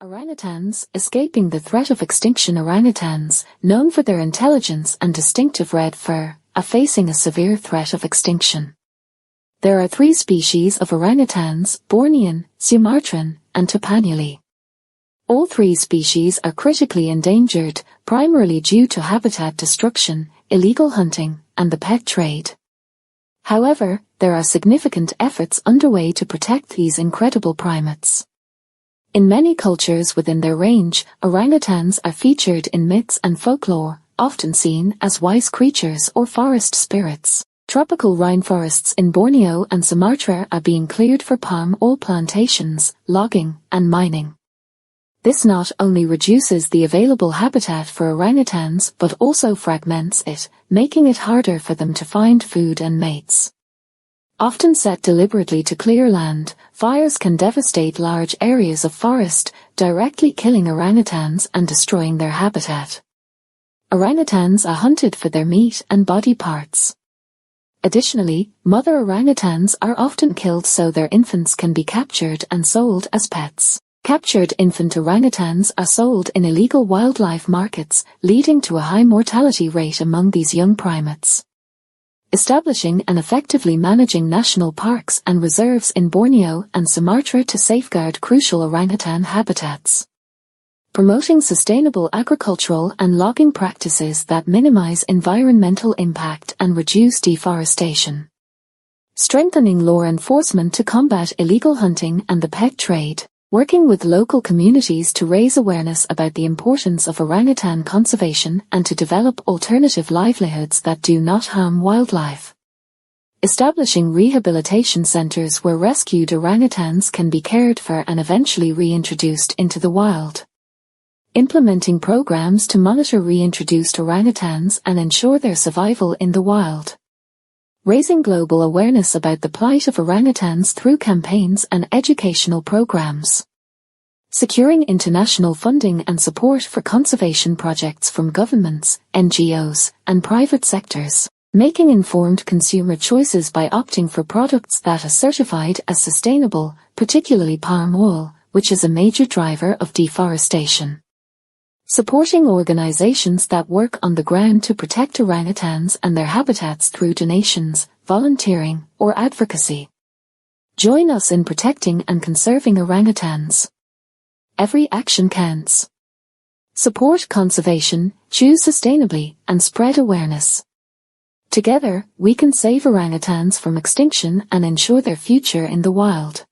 Orangutans, escaping the threat of extinction. Orangutans, known for their intelligence and distinctive red fur, are facing a severe threat of extinction. There are 3 species of orangutans: Bornean, Sumatran, and Tapanuli. All 3 species are critically endangered, primarily due to habitat destruction, illegal hunting, and the pet trade. However, there are significant efforts underway to protect these incredible primates. In many cultures within their range, orangutans are featured in myths and folklore, often seen as wise creatures or forest spirits. Tropical rainforests in Borneo and Sumatra are being cleared for palm oil plantations, logging, and mining. This not only reduces the available habitat for orangutans but also fragments it, making it harder for them to find food and mates. Often set deliberately to clear land, fires can devastate large areas of forest, directly killing orangutans and destroying their habitat. Orangutans are hunted for their meat and body parts. Additionally, mother orangutans are often killed so their infants can be captured and sold as pets. Captured infant orangutans are sold in illegal wildlife markets, leading to a high mortality rate among these young primates. Establishing and effectively managing national parks and reserves in Borneo and Sumatra to safeguard crucial orangutan habitats. Promoting sustainable agricultural and logging practices that minimize environmental impact and reduce deforestation. Strengthening law enforcement to combat illegal hunting and the pet trade. Working with local communities to raise awareness about the importance of orangutan conservation and to develop alternative livelihoods that do not harm wildlife. Establishing rehabilitation centers where rescued orangutans can be cared for and eventually reintroduced into the wild. Implementing programs to monitor reintroduced orangutans and ensure their survival in the wild. Raising global awareness about the plight of orangutans through campaigns and educational programs. Securing international funding and support for conservation projects from governments, NGOs, and private sectors. Making informed consumer choices by opting for products that are certified as sustainable, particularly palm oil, which is a major driver of deforestation. Supporting organizations that work on the ground to protect orangutans and their habitats through donations, volunteering, or advocacy. Join us in protecting and conserving orangutans. Every action counts. Support conservation, choose sustainably, and spread awareness. Together, we can save orangutans from extinction and ensure their future in the wild.